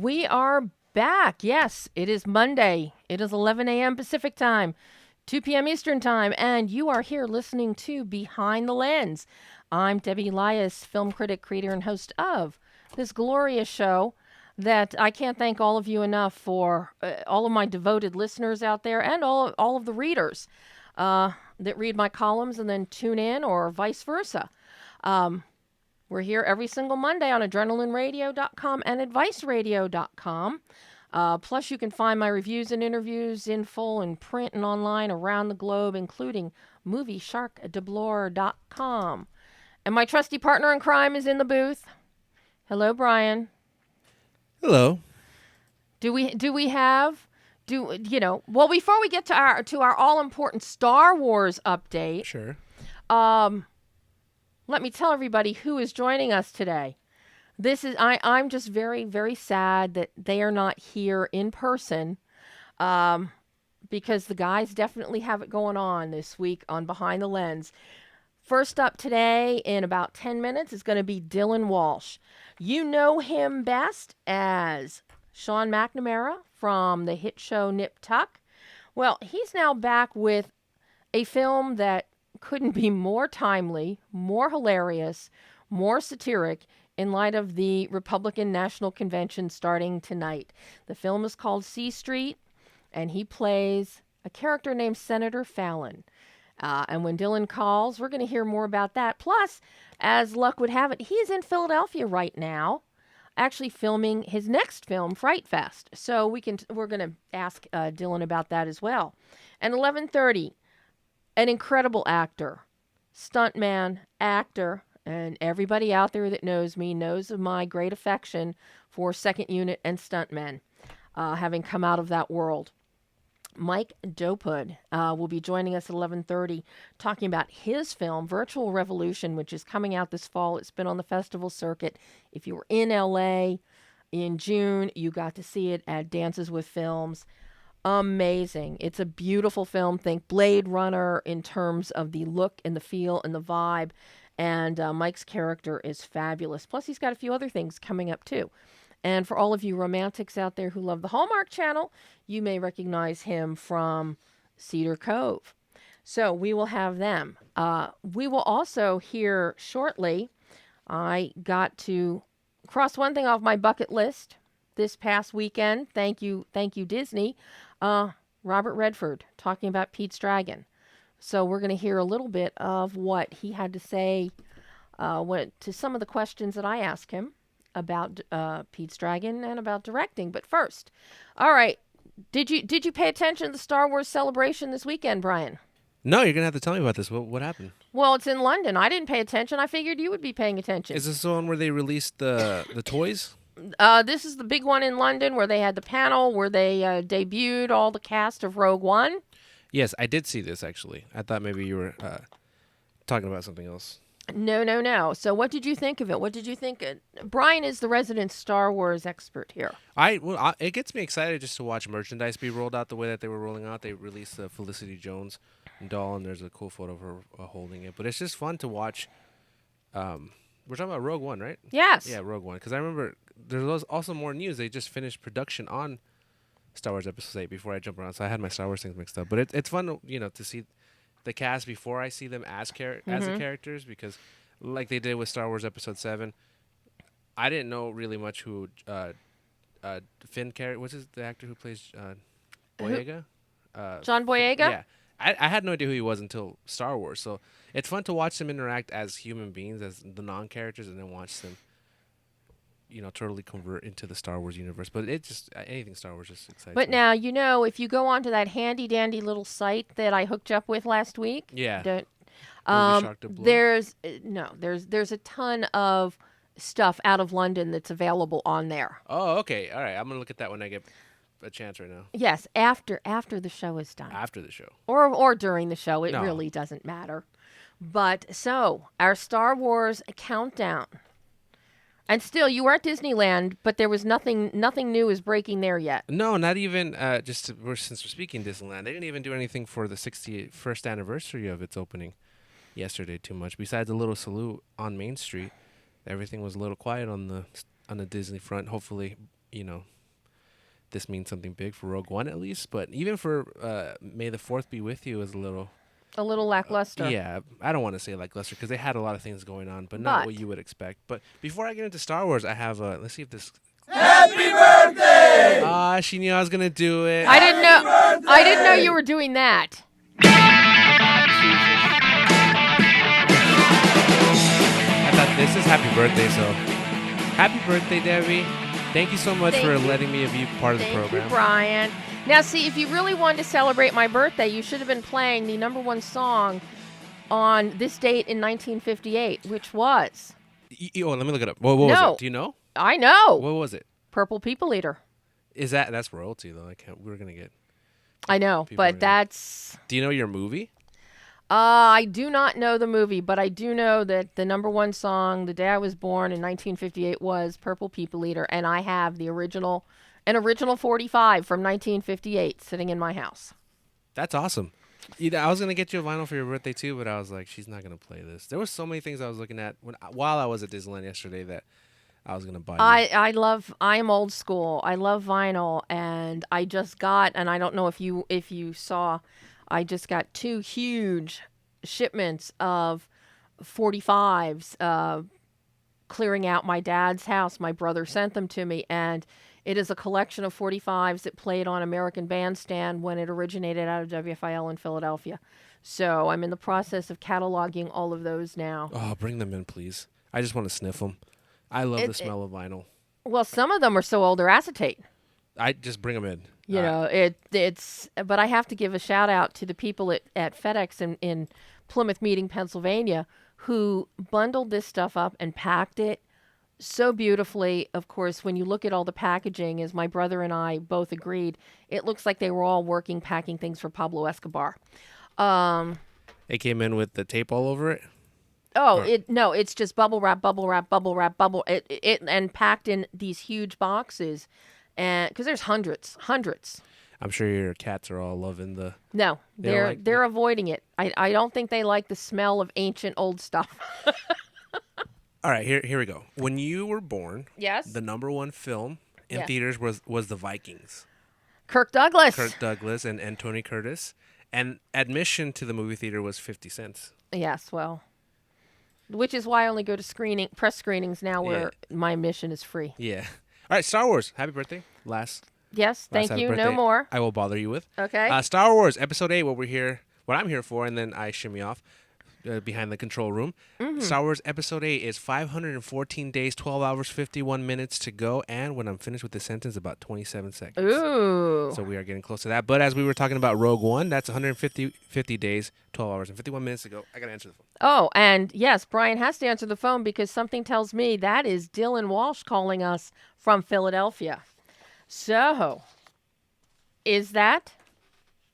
we are back. Yes, it is Monday. It is 11 a.m. Pacific time, 2 p.m. Eastern time, and you are here listening to Behind the Lens. I'm Debbie Elias, film critic, creator, and host of this glorious show that I can't thank all of you enough for, all of my devoted listeners out there and all of the readers that read my columns and then tune in, or vice versa. We're here every single Monday on adrenalineradio.com and adviceradio.com. Plus, you can find my reviews and interviews in full in print and online around the globe, including moviesharkdeblore.com. And my trusty partner in crime is in the booth. Hello, Brian. Hello. Well, before we get to our all-important Star Wars update. Sure. Let me tell everybody who is joining us today. I'm just very, very sad that they are not here in person, because the guys definitely have it going on this week on Behind the Lens. First up today, in about 10 minutes, is going to be DYLAN Walsh. You know him best as Sean McNamara from the hit show Nip Tuck. Well, he's now back with a film that couldn't be more timely, more hilarious, more satiric in light of the Republican National Convention starting tonight. The film is called C Street, and he plays a character named Senator Fallon. And when DYLAN calls, we're going to hear more about that. Plus, as luck would have it, he's in Philadelphia right now, actually filming his next film, Fright Fest. So we're going to ask DYLAN about that as well. And 11:30. An incredible actor, stuntman, actor, and everybody out there that knows me knows of my great affection for Second Unit and stuntmen, having come out of that world. Mike Dopud will be joining us at 11:30, talking about his film, Virtual Revolution, which is coming out this fall. It's been on the festival circuit. If you were in L.A. in June, you got to see it at Dances with Films. Amazing. It's a beautiful film. Think Blade Runner in terms of the look and the feel and the vibe. And Mike's character is fabulous. Plus, he's got a few other things coming up, too. And for all of you romantics out there who love the Hallmark Channel, you may recognize him from Cedar Cove. So we will have them. We will also hear shortly, I got to cross one thing off my bucket list this past weekend. Thank you, Disney. Robert Redford talking about Pete's Dragon. So we're going to hear a little bit of what he had to say to some of the questions that I asked him about Pete's Dragon and about directing. But first, all right, did you pay attention to the Star Wars celebration this weekend, Brian? No, you're going to have to tell me about this. What happened? Well, it's in London. I didn't pay attention. I figured you would be paying attention. Is this the one where they released the toys? This is the big one in London where they had the panel where they debuted all the cast of Rogue One. Yes, I did see this, actually. I thought maybe you were talking about something else. No. So what did you think of it? What did you think? Brian is the resident Star Wars expert here. It gets me excited just to watch merchandise be rolled out the way that they were rolling out. They released the Felicity Jones doll, and there's a cool photo of her holding it. But it's just fun to watch. We're talking about Rogue One, right? Yes. Yeah, Rogue One. Because I remember there's also more news. They just finished production on Star Wars Episode 8 before I jump around. So I had my Star Wars things mixed up. But it's fun, to see the cast before I see them as the characters. Because like they did with Star Wars Episode 7, I didn't know really much who Finn character. What's the actor who plays Boyega? John Boyega? Yeah. I had no idea who he was until Star Wars. So it's fun to watch them interact as human beings, as the non-characters, and then watch them, totally convert into the Star Wars universe. But it just, anything Star Wars just excites me. But now, if you go onto that handy-dandy little site that I hooked you up with last week. Yeah. There's a ton of stuff out of London that's available on there. Oh, okay. All right. I'm going to look at that when I get a chance right now. Yes, after the show is done. After the show. Or during the show. It really doesn't matter. But so, our Star Wars countdown. And still, you were at Disneyland, but there was nothing new is breaking there yet. No, not even, since we're speaking Disneyland, they didn't even do anything for the 61st anniversary of its opening yesterday too much. Besides a little salute on Main Street, everything was a little quiet on the Disney front. Hopefully, this means something big for Rogue One at least. But even for May the 4th Be With You is a little lackluster. yeah, I don't want to say lackluster because they had a lot of things going on, but not what you would expect. But before I get into Star Wars, I have let's see if this. Happy birthday! She knew I was gonna do it. I didn't know. I didn't know you were doing that. I thought this is happy birthday, so happy birthday, Debbie. Thank you so much for letting me be part of the program. Thank you, Brian. Now, see, if you really wanted to celebrate my birthday, you should have been playing the #1 song on this date in 1958, which was... let me look it up. What was it? Do you know? I know. What was it? Purple People Eater. That's royalty, though. We're going to get... I know, but that's... Do you know your movie? I do not know the movie, but I do know that the #1 song the day I was born in 1958 was Purple People Eater, and I have an original 45 from 1958 sitting in my house. That's awesome. I was going to get you a vinyl for your birthday, too, but I was like, she's not going to play this. There were so many things I was looking at while I was at Disneyland yesterday that I was going to buy. I am old school. I love vinyl, and I just got, and I don't know if you saw, I just got 2 huge shipments of 45s clearing out my dad's house. My brother sent them to me, and it is a collection of 45s that played on American Bandstand when it originated out of WFIL in Philadelphia. So I'm in the process of cataloging all of those now. Oh, bring them in, please. I just want to sniff them. I love the smell of vinyl. Well, some of them are so old they're acetate. I just bring them in. You know, it's. But I have to give a shout out to the people at FedEx in Plymouth Meeting, Pennsylvania, who bundled this stuff up and packed it so beautifully. Of course, when you look at all the packaging, as my brother and I both agreed, it looks like they were all packing things for Pablo Escobar. It came in with the tape all over it? It's just bubble wrap, and packed in these huge boxes. And because there's hundreds. I'm sure your cats are all loving the... No, they're avoiding it. I don't think they like the smell of ancient old stuff. All right, here we go. When you were born, yes, the #1 film in theaters was The Vikings. Kirk Douglas and Tony Curtis. And admission to the movie theater was 50 cents. Yes, well, which is why I only go to press screenings now where my admission is free. Yeah. All right, Star Wars. Happy birthday. Yes, thank you. No more. I will bother you with. Okay. Star Wars Episode 8, what I'm here for, and then I shimmy off behind the control room. Mm-hmm. Star Wars Episode 8 is 514 days, 12 hours, 51 minutes to go, and when I'm finished with the sentence, about 27 seconds. Ooh. So we are getting close to that. But as we were talking about Rogue One, that's 50 days, 12 hours, and 51 minutes to go. I got to answer the phone. Oh, and yes, Brian has to answer the phone because something tells me that is DYLAN Walsh calling us from Philadelphia. So,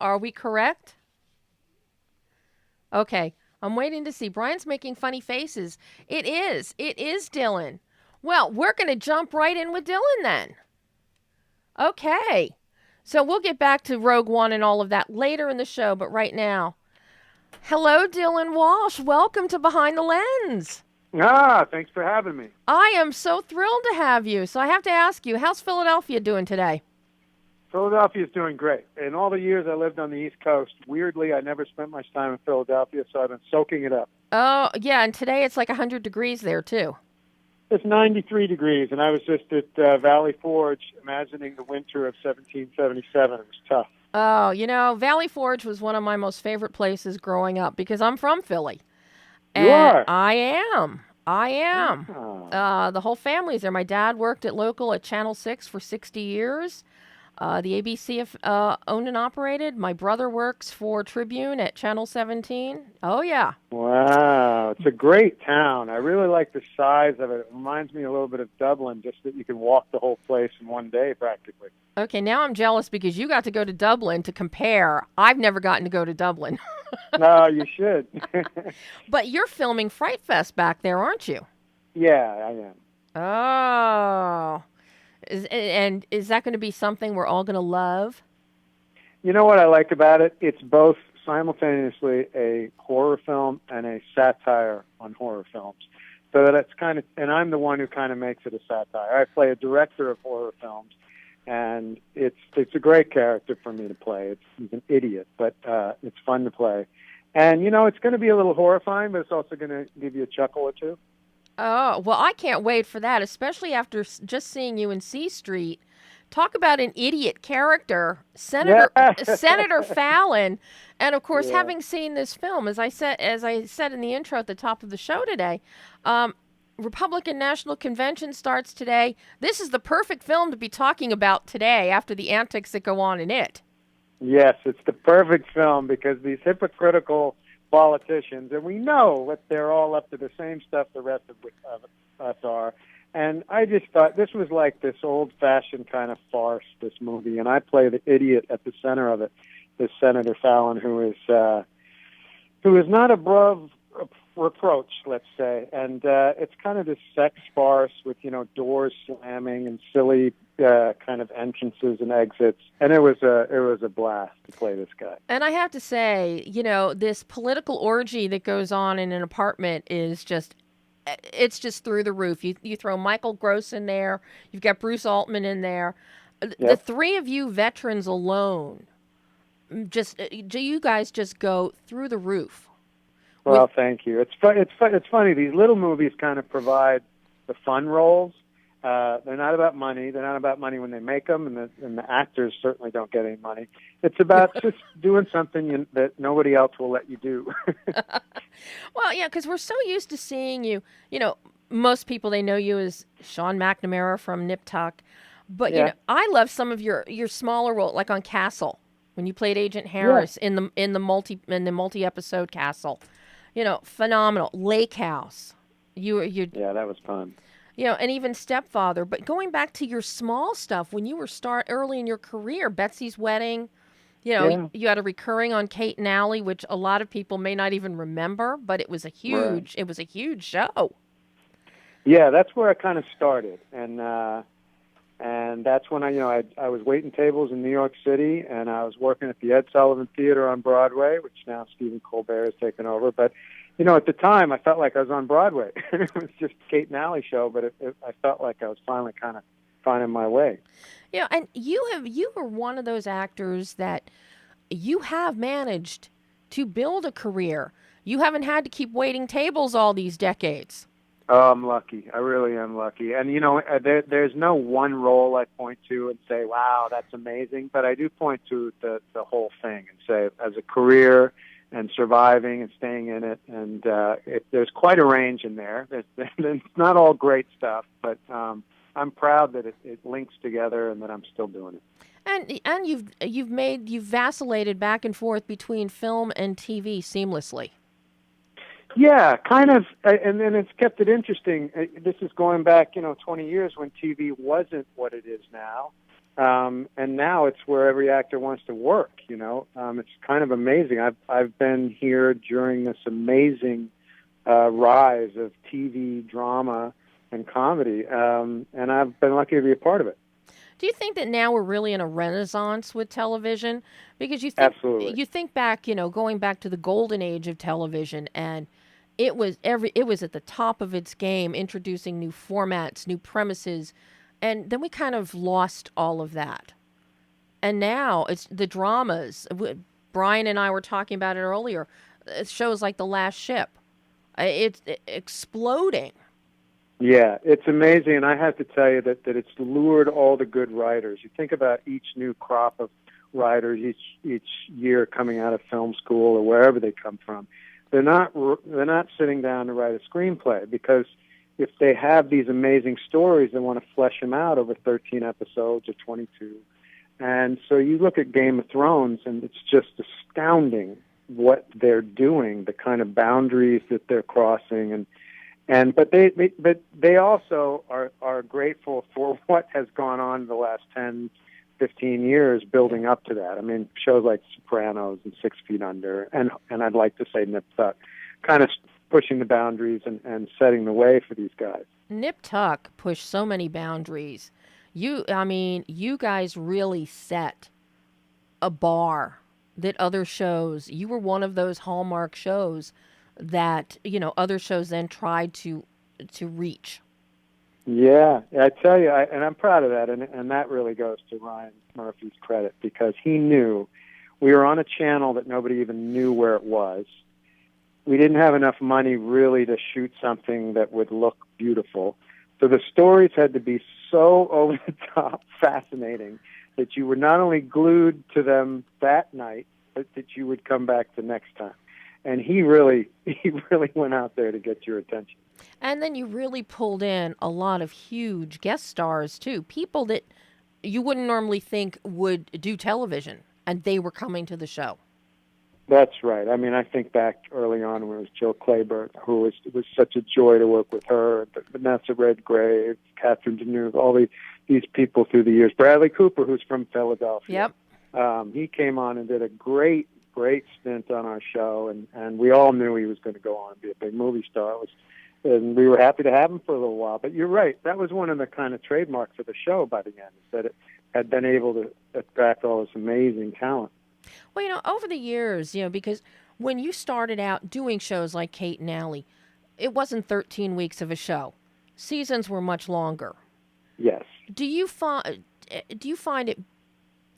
are we correct? Okay, I'm waiting to see. Brian's making funny faces. It is DYLAN. Well, we're going to jump right in with DYLAN then. Okay, so we'll get back to Rogue One and all of that later in the show, but right now, hello, DYLAN Walsh. Welcome to Behind the Lens. Thanks for having me. I am so thrilled to have you. So I have to ask you, how's Philadelphia doing today? Philadelphia's doing great. In all the years I lived on the East Coast, weirdly, I never spent much time in Philadelphia, so I've been soaking it up. Oh, yeah, and today it's like 100 degrees there, too. It's 93 degrees, and I was just at Valley Forge imagining the winter of 1777. It was tough. Oh, Valley Forge was one of my most favorite places growing up because I'm from Philly. You are? I am. Oh. The whole family's there. My dad worked at Channel 6 for 60 years. The ABC owned and operated. My brother works for Tribune at Channel 17. Oh, yeah. Wow. It's a great town. I really like the size of it. It reminds me a little bit of Dublin, just that you can walk the whole place in one day practically. Okay, now I'm jealous because you got to go to Dublin to compare. I've never gotten to go to Dublin. No, you should. But you're filming Fright Fest back there, aren't you? Yeah, I am. Oh. Is that going to be something we're all going to love? You know what I like about it? It's both simultaneously a horror film and a satire on horror films. So that's kind of, and I'm the one who kind of makes it a satire. I play a director of horror films, and it's a great character for me to play. He's an idiot, but it's fun to play. And, it's going to be a little horrifying, but it's also going to give you a chuckle or two. Oh, well, I can't wait for that, especially after just seeing you in C Street. Talk about an idiot character, Senator Fallon, and of course, Yeah. having seen this film, as I said in the intro at the top of the show today, Republican National Convention starts today. This is the perfect film to be talking about today after the antics that go on in it. Yes, it's the perfect film because these hypocritical politicians, and we know that they're all up to the same stuff the rest of us are. And I just thought this was like this old-fashioned kind of farce, this movie, and I play the idiot at the center of it, this Senator Fallon, who is not above reproach, let's say. And it's kind of this sex farce with doors slamming and silly kind of entrances and exits, and it was a blast to play this guy. And I have to say, this political orgy that goes on in an apartment is just. It's just through the roof. You throw Michael Gross in there. You've got Bruce Altman in there. Yep. The three of you veterans alone, you guys just go through the roof. Well, thank you. It's funny. These little movies kind of provide the fun roles. They're not about money. They're not about money when they make them, and the actors certainly don't get any money. It's about just doing something that nobody else will let you do. Well, yeah, because we're so used to seeing you. Most people, they know you as Sean McNamara from Nip Tuck. But, I love some of your smaller roles, like on Castle, when you played Agent Harris in the multi-episode Castle. Phenomenal. Lake House. Yeah, that was fun. And even Stepfather. But going back to your small stuff, when you were early in your career, Betsy's Wedding, you had a recurring on Kate and Allie, which a lot of people may not even remember, but it was a huge show. Yeah, that's where I kind of started, and that's when I was waiting tables in New York City, and I was working at the Ed Sullivan Theater on Broadway, which now Stephen Colbert has taken over, but. At the time, I felt like I was on Broadway. It was just a Kate and Allie show, but I felt like I was finally kind of finding my way. Yeah, and you were one of those actors that you have managed to build a career. You haven't had to keep waiting tables all these decades. Oh, I'm lucky. I really am lucky. And, there's no one role I point to and say, wow, that's amazing. But I do point to the whole thing and say, as a career and surviving and staying in it. And there's quite a range in there. It's not all great stuff, but I'm proud that it links together and that I'm still doing it. And you've vacillated back and forth between film and TV seamlessly. Yeah, kind of, and then it's kept it interesting. This is going back, 20 years when TV wasn't what it is now. And now it's where every actor wants to work, It's kind of amazing. I've been here during this amazing rise of TV drama and comedy, and I've been lucky to be a part of it. Do you think that now we're really in a renaissance with television? Because Absolutely. You think back, going back to the golden age of television, and it was at the top of its game, introducing new formats, new premises. And then we kind of lost all of that. And now it's the dramas. Brian and I were talking about it earlier. Shows like The Last Ship. It's exploding. Yeah, it's amazing. And I have to tell you that it's lured all the good writers. You think about each new crop of writers each year coming out of film school or wherever they come from. They're not sitting down to write a screenplay because if they have these amazing stories, they want to flesh them out over 13 episodes or 22. And so you look at Game of Thrones, and it's just astounding what they're doing, the kind of boundaries that they're crossing, but they also are grateful for what has gone on in the last 10, 15 years building up to that. I mean, shows like Sopranos and 6 Feet Under, and I'd like to say Nip Tuck, kind of pushing the boundaries and setting the way for these guys. Nip Tuck pushed so many boundaries. You guys really set a bar that other shows, you were one of those Hallmark shows that, other shows then tried to to reach. Yeah, I tell you, and I'm proud of that, and that really goes to Ryan Murphy's credit, because he knew we were on a channel that nobody even knew where it was. We didn't have enough money really to shoot something that would look beautiful. So the stories had to be so over the top fascinating that you were not only glued to them that night, but that you would come back the next time. And he really went out there to get your attention. And then you really pulled in a lot of huge guest stars, too. People that you wouldn't normally think would do television, and they were coming to the show. That's right. I mean, I think back early on when it was Jill Clayburgh, it was such a joy to work with her, Vanessa Redgrave, Catherine Deneuve, all these people through the years. Bradley Cooper, who's from Philadelphia. Yep. He came on and did a great stint on our show, and we all knew he was going to go on and be a big movie star. And we were happy to have him for a little while. But you're right. That was one of the kind of trademarks of the show by the end, is that it had been able to attract all this amazing talent. Well, over the years, because when you started out doing shows like Kate and Allie, it wasn't 13 weeks of a show. Seasons were much longer. Yes. Do you find it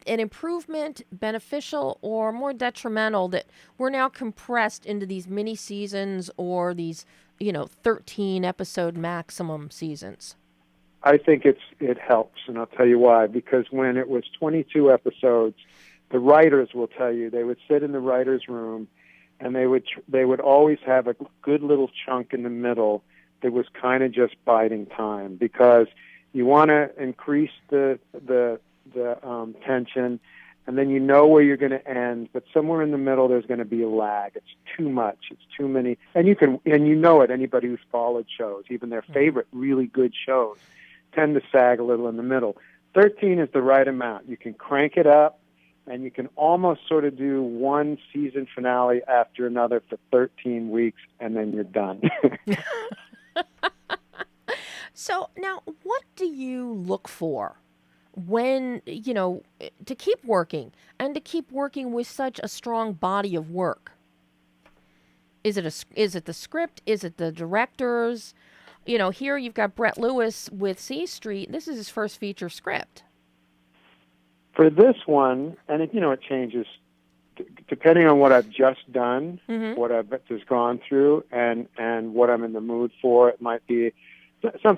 an improvement, beneficial, or more detrimental that we're now compressed into these mini seasons or these 13 episode maximum seasons? I think it helps, and I'll tell you why. Because when it was 22 episodes, the writers will tell you they would sit in the writers' room, and they would always have a good little chunk in the middle that was kind of just biding time, because you want to increase the tension, and then where you're going to end, but somewhere in the middle there's going to be a lag. It's too much. It's too many, and anybody who's followed shows, even their favorite really good shows, tend to sag a little in the middle. 13 is the right amount. You can crank it up, and you can almost sort of do one season finale after another for 13 weeks, and then you're done. So now, what do you look for when, to keep working and to keep working with such a strong body of work? Is it the script? Is it the directors? Here you've got Brett Lewis with C Street. This is his first feature script. For this one, and it changes depending on what I've just done, what I've just gone through, and what I'm in the mood for. It might be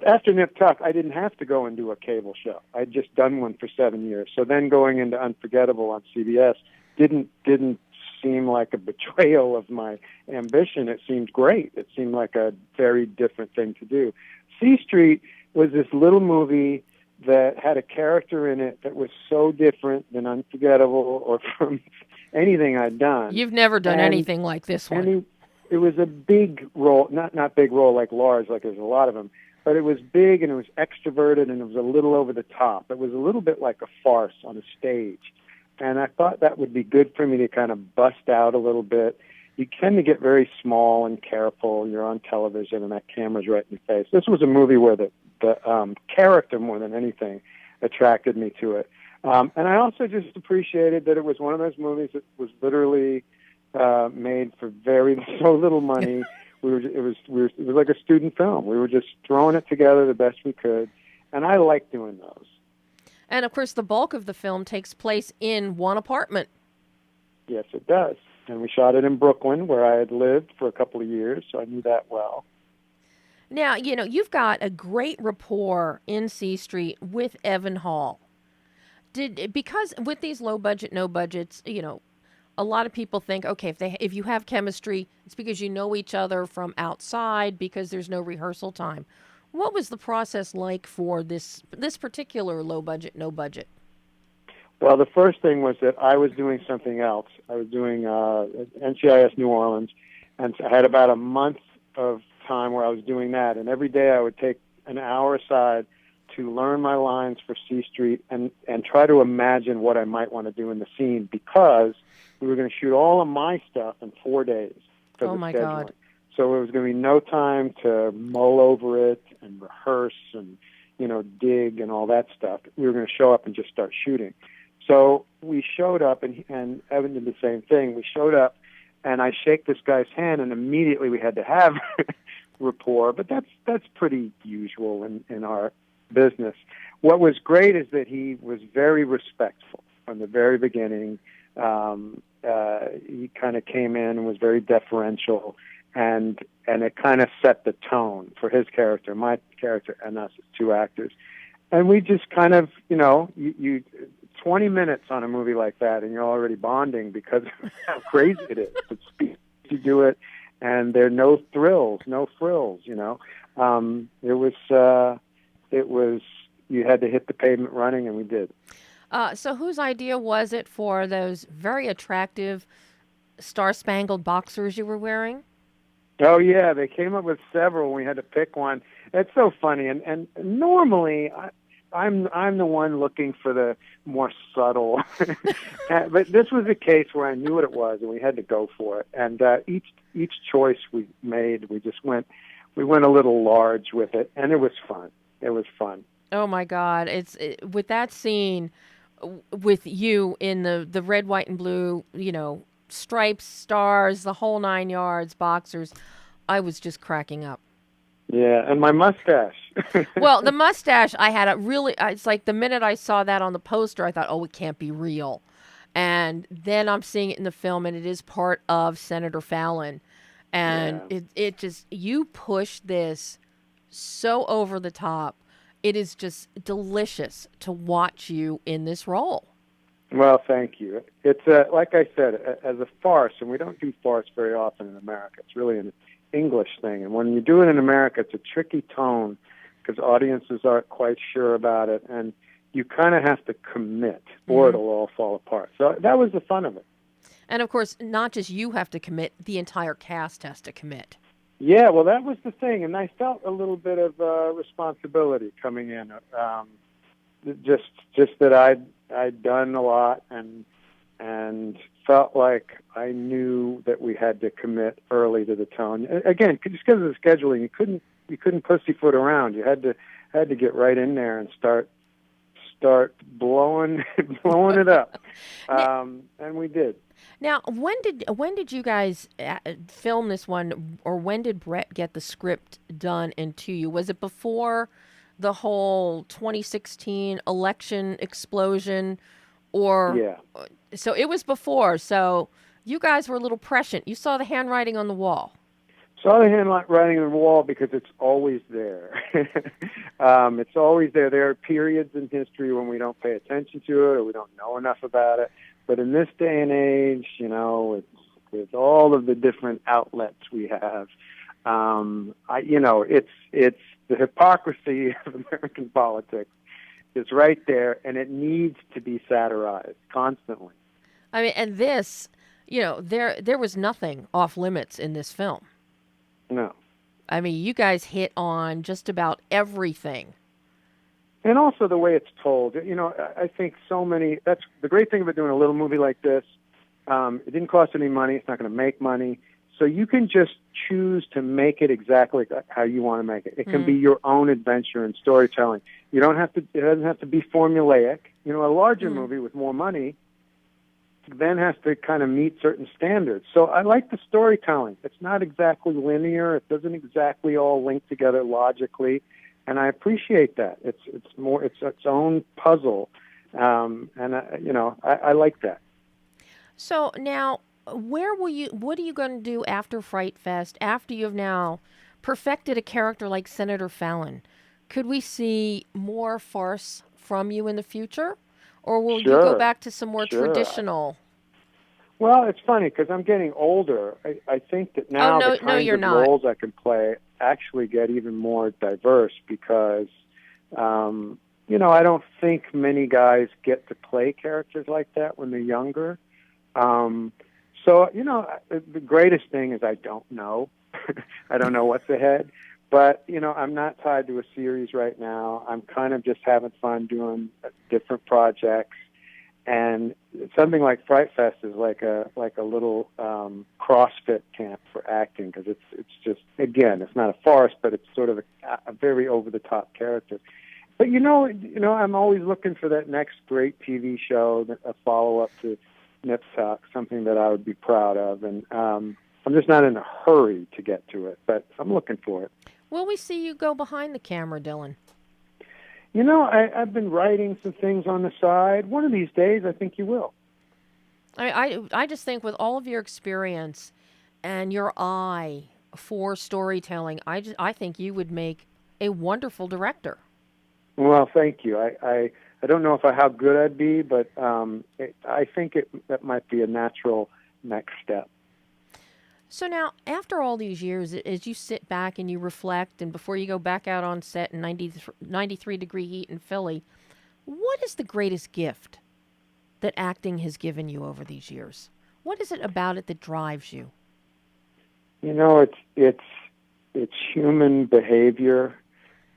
after Nip Tuck, I didn't have to go and do a cable show. I'd just done one for 7 years. So then going into Unforgettable on CBS didn't seem like a betrayal of my ambition. It seemed great. It seemed like a very different thing to do. C Street was this little movie that had a character in it that was so different than Unforgettable or from anything I'd done. You've never done anything like this one. It was a big role, not big role like large, like there's a lot of them, but it was big and it was extroverted and it was a little over the top. It was a little bit like a farce on a stage. And I thought that would be good for me to kind of bust out a little bit. You tend to get very small and careful. You're on television and that camera's right in your face. This was a movie where the character more than anything attracted me to it. And I also just appreciated that it was one of those movies that was literally made for so little money. It was like a student film. We were just throwing it together the best we could, and I like doing those. And of course, the bulk of the film takes place in one apartment. Yes, it does. And we shot it in Brooklyn, where I had lived for a couple of years, so I knew that well. Now, you've got a great rapport in C Street with Evan Hall. Because with these low budget, no budgets, a lot of people think, okay, if you have chemistry, it's because you know each other from outside because there's no rehearsal time. What was the process like for this particular low budget, no budget? Well, the first thing was that I was doing something else. I was doing NCIS New Orleans, and I had about a month of time where I was doing that, and every day I would take an hour aside to learn my lines for C Street and try to imagine what I might want to do in the scene, because we were going to shoot all of my stuff in 4 days. Oh, my God. So it was going to be no time to mull over it and rehearse and, dig and all that stuff. We were going to show up and just start shooting. So we showed up, and Evan did the same thing. We showed up, and I shake this guy's hand, and immediately we had to have rapport, but that's pretty usual in our business. What was great is that he was very respectful from the very beginning. He kind of came in and was very deferential, and it kind of set the tone for his character, my character, and us as two actors. And we just kind of, you 20 minutes on a movie like that, and you're already bonding because of how crazy it is. It's speed to do it, and there are no thrills, no frills. It was you had to hit the pavement running, and we did. So whose idea was it for those very attractive star-spangled boxers you were wearing? Oh yeah, they came up with several. We had to pick one. It's so funny, and normally I'm the one looking for the more subtle, but this was a case where I knew what it was, and we had to go for it. And each choice we made, we went a little large with it, and it was fun. It was fun. Oh my God! With that scene, with you in the red, white, and blue, stripes, stars, the whole 9 yards, boxers. I was just cracking up. Yeah, and my mustache. Well, the mustache, I had it's like the minute I saw that on the poster, I thought, oh, it can't be real. And then I'm seeing it in the film, and it is part of Senator Fallon. And it just, you push this so over the top. It is just delicious to watch you in this role. Well, thank you. It's, like I said, as a farce, and we don't do farce very often in America. It's really an English thing. And when you do it in America, it's a tricky tone because audiences aren't quite sure about it. And you kind of have to commit or it'll all fall apart. So that was the fun of it. And, of course, not just you have to commit, the entire cast has to commit. Yeah, well, that was the thing. And I felt a little bit of responsibility coming in. Just that I'd done a lot and felt like I knew that we had to commit early to the tone. Again, just because of the scheduling, you couldn't pussyfoot around. You had to get right in there and start blowing it up, and we did. Now, when did you guys film this one, or when did Brett get the script done and to you? Was it before the whole 2016 election explosion, or yeah? So it was before. So you guys were a little prescient. You saw the handwriting on the wall. Saw the handwriting on the wall because it's always there. It's always there. There are periods in history when we don't pay attention to it or we don't know enough about it. But in this day and age, with all of the different outlets we have, it's the hypocrisy of American politics. It's right there, and it needs to be satirized constantly. I mean, and this, there was nothing off limits in this film. No. I mean, you guys hit on just about everything. And also the way it's told. I think that's the great thing about doing a little movie like this. It didn't cost any money. It's not going to make money. So you can just choose to make it exactly how you want to make it. It can be your own adventure and storytelling. It doesn't have to be formulaic. A larger movie with more money then has to kind of meet certain standards. So I like the storytelling. It's not exactly linear. It doesn't exactly all link together logically. And I appreciate that. It's its own puzzle. I like that. So now, what are you going to do after Fright Fest, after you've now perfected a character like Senator Fallon? Could we see more farce from you in the future? Or will you go back to some more traditional? Well, it's funny because I'm getting older. I think that now the kinds of roles I can play actually get even more diverse because, I don't think many guys get to play characters like that when they're younger. So, the greatest thing is I don't know. I don't know what's ahead. But, I'm not tied to a series right now. I'm kind of just having fun doing different projects. And something like Fright Fest is like a little CrossFit camp for acting because it's just, again, it's not a farce, but it's sort of a very over-the-top character. But, I'm always looking for that next great TV show, a follow-up to Nip Tuck, something that I would be proud of. And I'm just not in a hurry to get to it, but I'm looking for it. Will we see you go behind the camera, Dylan? You know, I've been writing some things on the side. One of these days, I think you will. I just think with all of your experience and your eye for storytelling, I think you would make a wonderful director. Well, thank you. I don't know how good I'd be, but I think that might be a natural next step. So now, after all these years, as you sit back and you reflect, and before you go back out on set in 93-degree heat in Philly, what is the greatest gift that acting has given you over these years? What is it about it that drives you? You know, it's human behavior.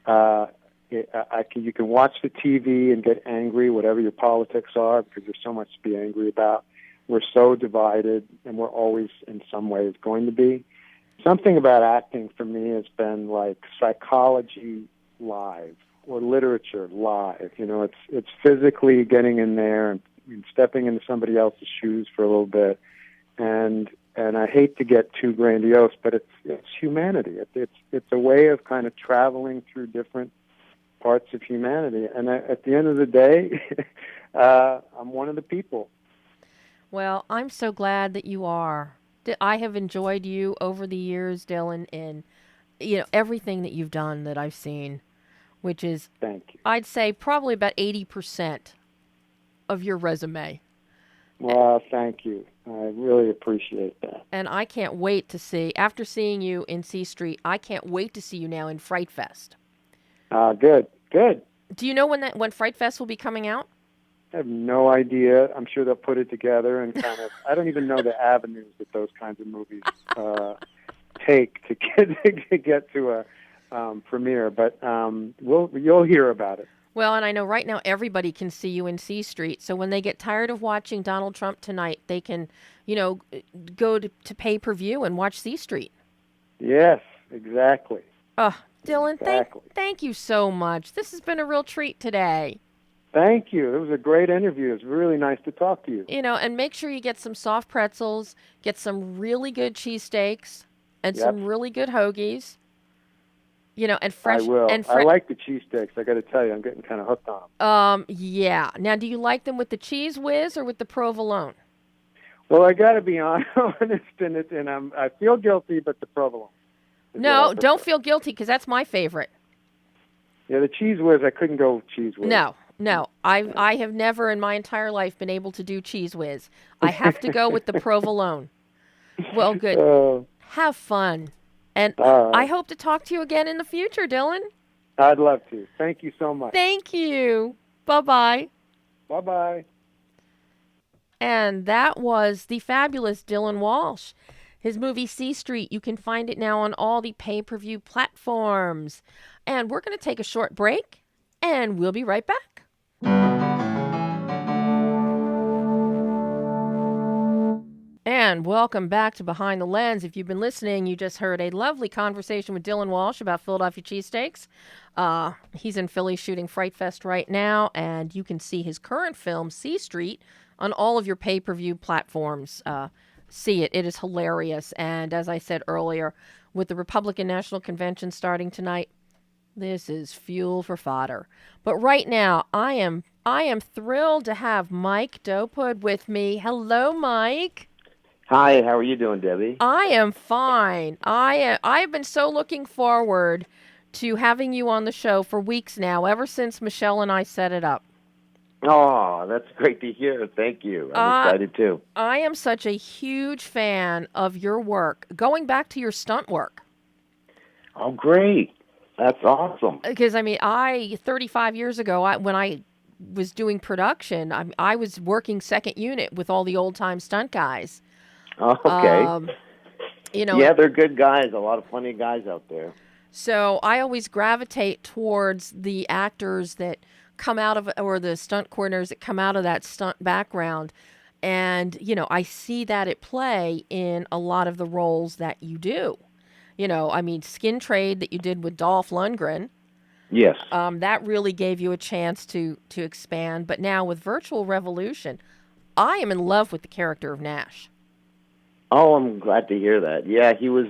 You can watch the TV and get angry, whatever your politics are, because there's so much to be angry about. We're so divided, and we're always, in some ways, going to be. Something about acting for me has been like psychology live or literature live. You know, it's physically getting in there and stepping into somebody else's shoes for a little bit. And I hate to get too grandiose, but it's humanity. It's a way of kind of traveling through different parts of humanity. And at the end of the day, I'm one of the people. Well, I'm so glad that you are. I have enjoyed you over the years, Dylan, in everything that you've done that I've seen, which is, thank you. I'd say probably about 80% of your resume. Well, thank you. I really appreciate that. And I can't wait to see, after seeing you in C Street, I can't wait to see you now in Fright Fest. Good. Do you know when Fright Fest will be coming out? I have no idea. I'm sure they'll put it together and kind of. I don't even know the avenues that those kinds of movies take to get to a premiere, but you'll hear about it. Well, and I know right now everybody can see you in C Street, so when they get tired of watching Donald Trump tonight, they can, go to pay-per-view and watch C Street. Yes, exactly. Dylan, exactly. Thank you so much. This has been a real treat today. Thank you. It was a great interview. It was really nice to talk to you. And make sure you get some soft pretzels, get some really good cheesesteaks, and some really good hoagies. And fresh. I will. And I like the cheesesteaks. I got to tell you, I'm getting kind of hooked on them. Yeah. Now, do you like them with the cheese whiz or with the provolone? Well, I got to be honest, and I feel guilty, but the provolone. No, don't feel guilty, because that's my favorite. Yeah, the cheese whiz, I couldn't go cheese whiz. No, I have never in my entire life been able to do cheese whiz. I have to go with the provolone. Well, good. Have fun. And I hope to talk to you again in the future, Dylan. I'd love to. Thank you so much. Thank you. Bye-bye. Bye-bye. And that was the fabulous Dylan Walsh. His movie C Street, you can find it now on all the pay-per-view platforms. And we're going to take a short break, and we'll be right back. And welcome back to Behind the Lens. If you've been listening, you just heard a lovely conversation with Dylan Walsh about Philadelphia cheesesteaks. He's in Philly shooting Fright Fest right now, and you can see his current film, C Street, on all of your pay-per-view platforms. See it. It is hilarious. And as I said earlier, with the Republican National Convention starting tonight, this is fuel for fodder. But right now, I am thrilled to have Mike Dopud with me. Hello, Mike. Hi, how are you doing, Debbie? I am fine. I've been so looking forward to having you on the show for weeks now, ever since Michelle and I set it up. Oh, that's great to hear. Thank you. I'm excited, too. I am such a huge fan of your work, going back to your stunt work. Oh, great. That's awesome. Because, 35 years ago, when I was doing production, I was working second unit with all the old-time stunt guys. Oh, okay. Yeah, they're good guys. A lot of funny guys out there. So I always gravitate towards the actors that come out of, or the stunt coordinators that come out of that stunt background. And, I see that at play in a lot of the roles that you do. Skin Trade that you did with Dolph Lundgren. Yes. That really gave you a chance to expand. But now with Virtual Revolution, I am in love with the character of Nash. Oh, I'm glad to hear that. Yeah, he was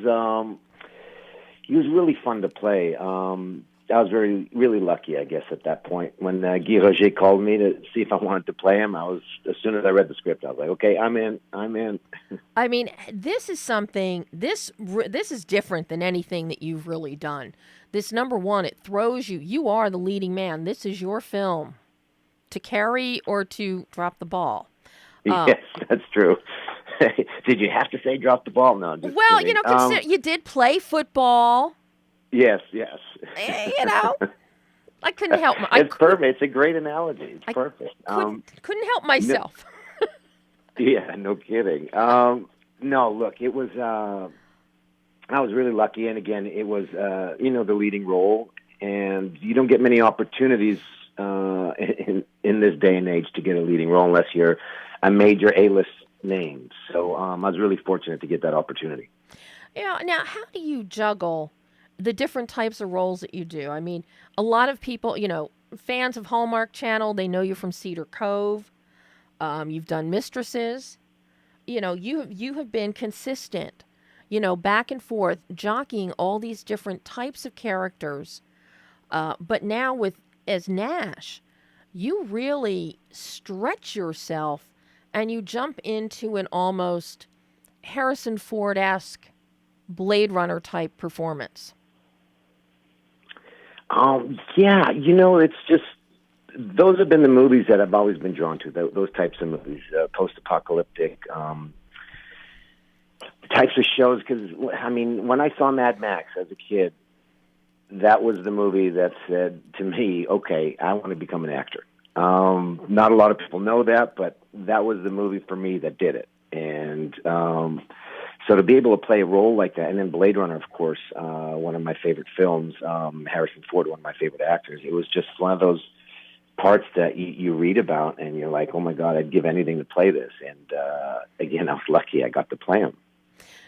really fun to play. I was really lucky, I guess, at that point. When Guy Roger called me to see if I wanted to play him, as soon as I read the script, I was like, okay, I'm in. I mean, this is something, this is different than anything that you've really done. This, number one, it throws you. You are the leading man. This is your film to carry or to drop the ball. Yes, that's true. Did you have to say drop the ball? No, just well, kidding. You did play football. Yes. I couldn't help myself. It's perfect. It's a great analogy. It's perfect. Couldn't help myself. Yeah, no kidding. No, look, it was. I was really lucky, and again, it was the leading role, and you don't get many opportunities in this day and age to get a leading role unless you're a major A-list name. So I was really fortunate to get that opportunity. Yeah. Now, how do you juggle the different types of roles that you do? I mean, a lot of people, fans of Hallmark Channel, they know you from Cedar Cove. You've done Mistresses. You have been consistent, back and forth, jockeying all these different types of characters. But now as Nash, you really stretch yourself and you jump into an almost Harrison Ford-esque Blade Runner type performance. Yeah, it's just, those have been the movies that I've always been drawn to, those types of movies, post-apocalyptic types of shows. Because, when I saw Mad Max as a kid, that was the movie that said to me, okay, I want to become an actor. Not a lot of people know that, but that was the movie for me that did it. And so to be able to play a role like that, and then Blade Runner, of course, one of my favorite films, Harrison Ford, one of my favorite actors, it was just one of those parts that you read about and you're like, oh my God, I'd give anything to play this. And again, I was lucky I got to play him.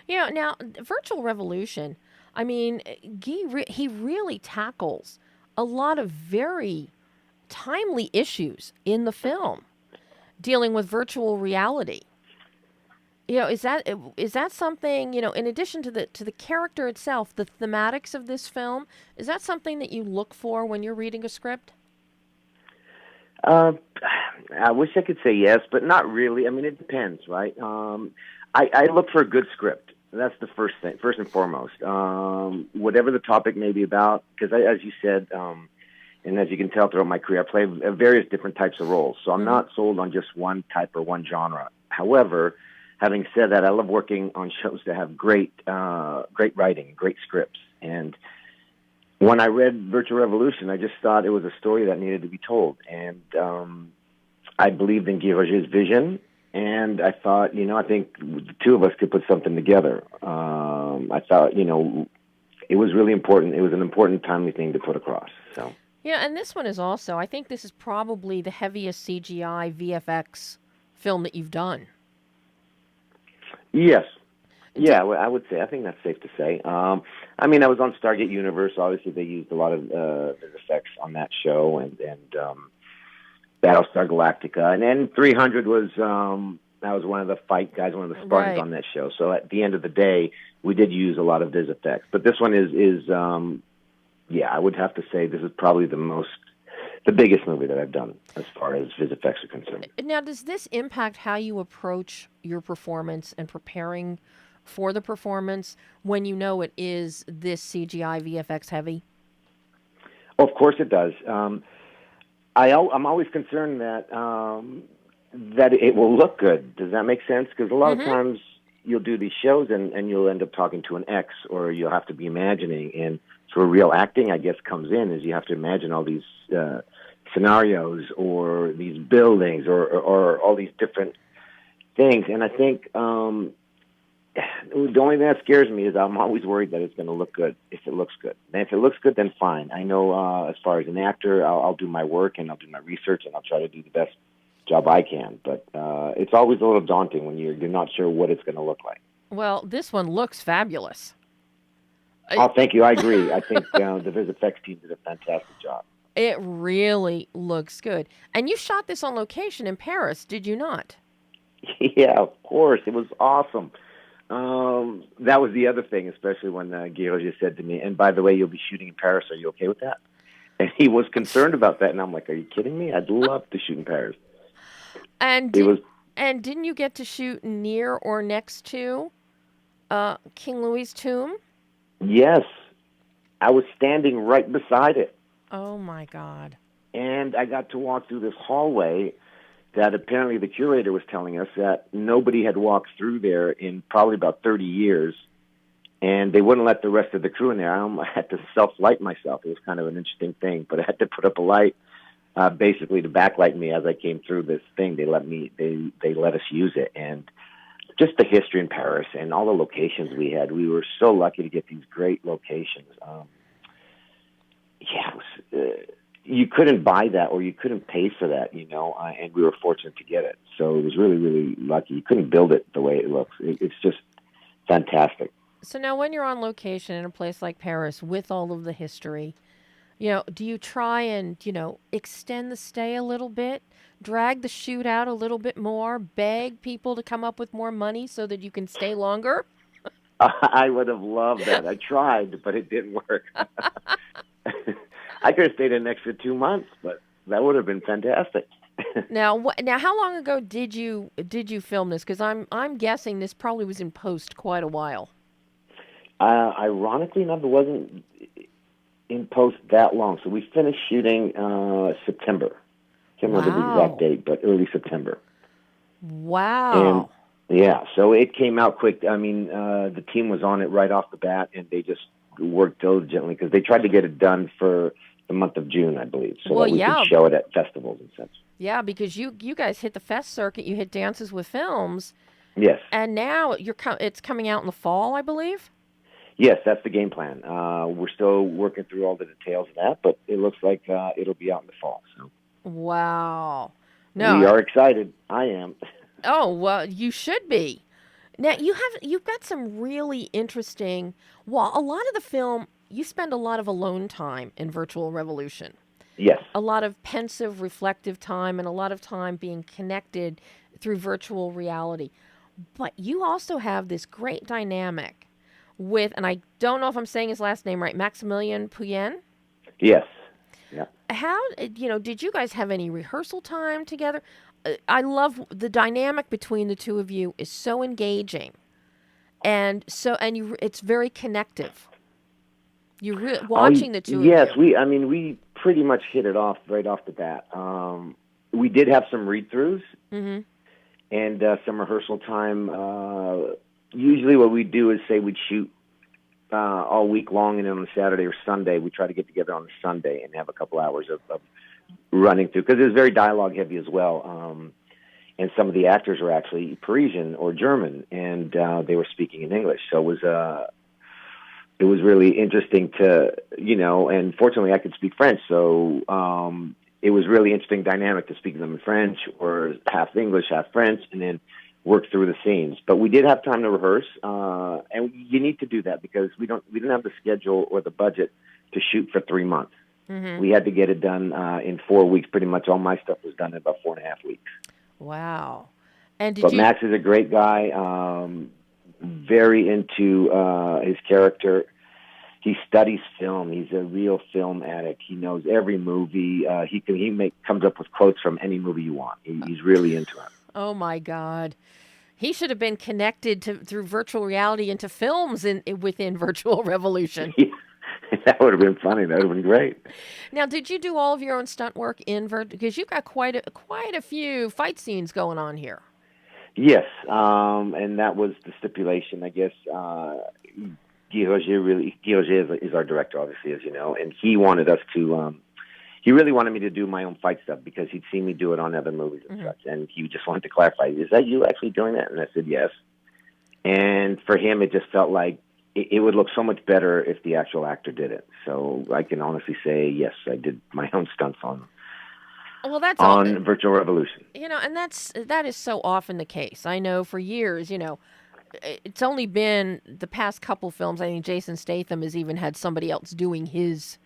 Now, Virtual Revolution, he really tackles a lot of very timely issues in the film, dealing with virtual reality. Is that something, in addition to the character itself, the thematics of this film, is that something that you look for when you're reading a script? I wish I could say yes, but not really. It depends, right? I look for a good script. That's the first thing, first and foremost. Whatever the topic may be about, because as you said, and as you can tell throughout my career, I play various different types of roles. So I'm not sold on just one type or one genre. However, having said that, I love working on shows that have great writing, great scripts. And when I read Virtual Revolution, I just thought it was a story that needed to be told. And I believed in Guy Roger's vision. And I thought, I think the two of us could put something together. I thought, it was really important. It was an important, timely thing to put across. So. Yeah, and this one is also, I think this is probably the heaviest CGI VFX film that you've done. Yes. Yeah, I would say. I think that's safe to say. I was on Stargate Universe. Obviously, they used a lot of effects on that show, and Battlestar Galactica, and then 300 was I was one of the fight guys, one of the Spartans on that show. So at the end of the day, we did use a lot of Viz effects. But this one is I would have to say this is probably the biggest movie that I've done as far as Viz effects are concerned. Now, does this impact how you approach your performance and preparing for the performance when you know it is this CGI VFX heavy? Of course it does. I'm always concerned that it will look good. Does that make sense? Because a lot of times you'll do these shows and you'll end up talking to an ex, or you'll have to be imagining. And so real acting, I guess, comes in is you have to imagine all these scenarios or these buildings or all these different things. And I think the only thing that scares me is I'm always worried that it's going to look good if it looks good. And if it looks good, then fine. I know as far as an actor, I'll do my work and I'll do my research and I'll try to do the best job I can. But it's always a little daunting when you're not sure what it's going to look like. Well, this one looks fabulous. Oh, thank you. I agree. I think the Viz effects team did a fantastic job. It really looks good. And you shot this on location in Paris, did you not? Yeah, of course. It was awesome. That was the other thing, especially when Guillaume just said to me, and by the way, you'll be shooting in Paris. Are you okay with that? And he was concerned about that, and I'm like, are you kidding me? I'd love to shoot in Paris. And It was and didn't you get to shoot near or next to King Louis's tomb? Yes. I was standing right beside it. Oh my God. And I got to walk through this hallway that apparently the curator was telling us that nobody had walked through there in probably about 30 years. And they wouldn't let the rest of the crew in there. I had to self-light myself. It was kind of an interesting thing. But I had to put up a light basically to backlight me as I came through this thing. They let us use it. And just the history in Paris and all the locations we had. We were so lucky to get these great locations. You couldn't buy that or you couldn't pay for that, and we were fortunate to get it. So it was really, really lucky. You couldn't build it the way it looks. It's just fantastic. So now when you're on location in a place like Paris with all of the history, do you try and, extend the stay a little bit, drag the shoot out a little bit more, beg people to come up with more money so that you can stay longer? I would have loved that. I tried, but it didn't work. I could have stayed an extra 2 months, but that would have been fantastic. Now, how long ago did you film this? Because I'm guessing this probably was in post quite a while. Ironically enough, it wasn't in post that long. So we finished shooting September. Can't remember the exact date, but early September. Wow. And yeah, so it came out quick. I mean, the team was on it right off the bat, and they just worked diligently because they tried to get it done for the month of June, I believe, so that we could show it at festivals and such. Yeah, because you guys hit the fest circuit, you hit Dances with Films. Yes. And now it's coming out in the fall, I believe? Yes, that's the game plan. We're still working through all the details of that, but it looks like it'll be out in the fall. So. Wow. No, we are excited. I am. Oh, well, you should be. Now, you've got some really interesting, a lot of the film, you spend a lot of alone time in Virtual Revolution. Yes. A lot of pensive, reflective time and a lot of time being connected through virtual reality. But you also have this great dynamic with, and I don't know if I'm saying his last name right, Maximilian Puyen? Yes. Yeah. How, did you guys have any rehearsal time together? I love the dynamic between the two of you is so engaging. It's very connective. You're watching the two of you. Yes, we pretty much hit it off right off the bat. We did have some read-throughs and some rehearsal time. Usually what we do is say we'd shoot all week long, and then on a Saturday or Sunday, we try to get together on a Sunday and have a couple hours of running through, because it was very dialogue-heavy as well. And some of the actors were actually Parisian or German, and they were speaking in English. So it was really interesting to, and fortunately I could speak French, so it was really interesting dynamic to speak to them in French or half English, half French, and then work through the scenes. But we did have time to rehearse, and you need to do that because we didn't have the schedule or the budget to shoot for 3 months. Mm-hmm. We had to get it done in 4 weeks. Pretty much all my stuff was done in about 4.5 weeks. Wow. And Max is a great guy, very into his character. He studies film. He's a real film addict. He knows every movie. He comes up with quotes from any movie you want. He's really into it. Oh my God. He should have been connected through virtual reality into films within Virtual Revolution. Yeah. That would have been funny. That would have been great. Now, did you do all of your own stunt work because you've got quite a few fight scenes going on here? Yes, and that was the stipulation, I guess. Guillaume is our director, obviously, as you know, and he wanted us to. He really wanted me to do my own fight stuff because he'd seen me do it on other movies and such, and he just wanted to clarify: is that you actually doing that? And I said yes. And for him, it just felt like it would look so much better if the actual actor did it. So I can honestly say, yes, I did my own stunts on Virtual Revolution. And that is so often the case. I know for years, it's only been the past couple films. I think Jason Statham has even had somebody else doing his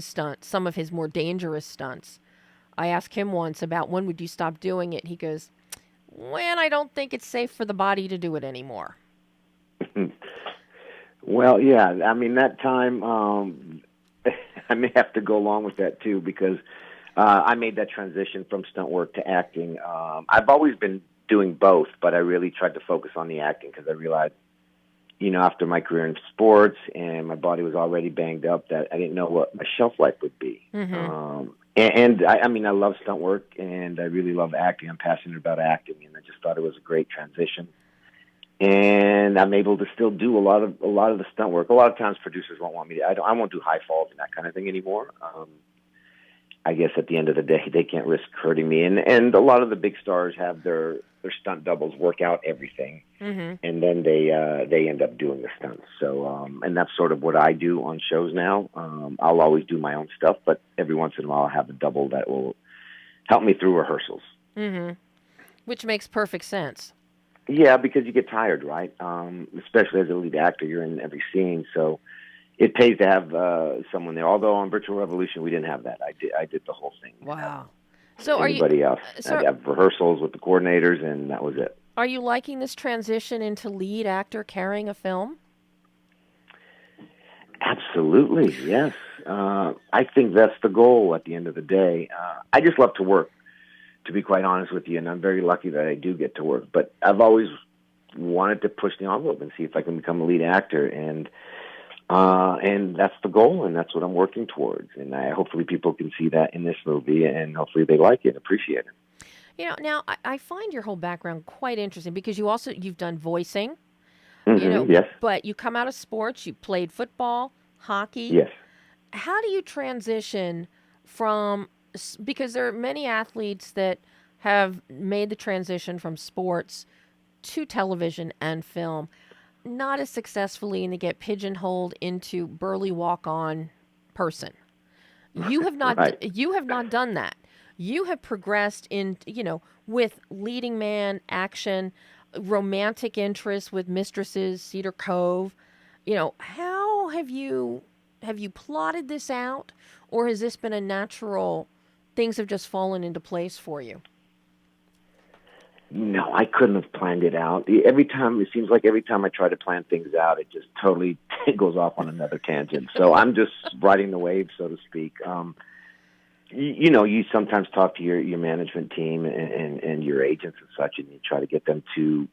stunts, some of his more dangerous stunts. I asked him once about when would you stop doing it. He goes, when I don't think it's safe for the body to do it anymore. Well, yeah, I mean, that time, I may have to go along with that too, because I made that transition from stunt work to acting. I've always been doing both, but I really tried to focus on the acting because I realized, after my career in sports and my body was already banged up, that I didn't know what my shelf life would be. Mm-hmm. I mean, I love stunt work and I really love acting. I'm passionate about acting, and I just thought it was a great transition. And I'm able to still do a lot of the stunt work. A lot of times, producers won't want me to. I won't do high falls and that kind of thing anymore. I guess at the end of the day, they can't risk hurting me. And a lot of the big stars have their stunt doubles work out everything, Mm-hmm. and then they end up doing the stunts. So and that's sort of what I do on shows now. I'll always do my own stuff, but every once in a while I'll have a double that will help me through rehearsals. Mm-hmm. Which makes perfect sense. Yeah, because you get tired, right? Especially as a lead actor, you're in every scene, so it pays to have someone there. Although on Virtual Revolution, we didn't have that. I did the whole thing. Wow. So Anybody else? So I'd have rehearsals with the coordinators, and that was it. are you liking this transition into lead actor carrying a film? Absolutely, yes. I think that's the goal at the end of the day. I just love to work, to be quite honest with you, and I'm very lucky that I do get to work. But I've always wanted to push the envelope and see if I can become a lead actor, and that's the goal, and that's what I'm working towards. And hopefully people can see that in this movie, and hopefully they like it and appreciate it. Now I find your whole background quite interesting because you've done voicing, Yes, but you come out of sports, you played football, hockey. yes. How do you transition from, because there are many athletes that have made the transition from sports to television and film, not as successfully, and they get pigeonholed into burly walk-on person. You have not Right. you have not done that. You have progressed in, with leading man action, romantic interest with Mistresses, Cedar Cove. How have you plotted this out, or has this been a natural, things have just fallen into place for you? No, I couldn't have planned it out. It seems like every time I try to plan things out, it just totally goes off on another tangent. So I'm just riding the wave, so to speak. You sometimes talk to your management team and your agents and such, and you try to get them to,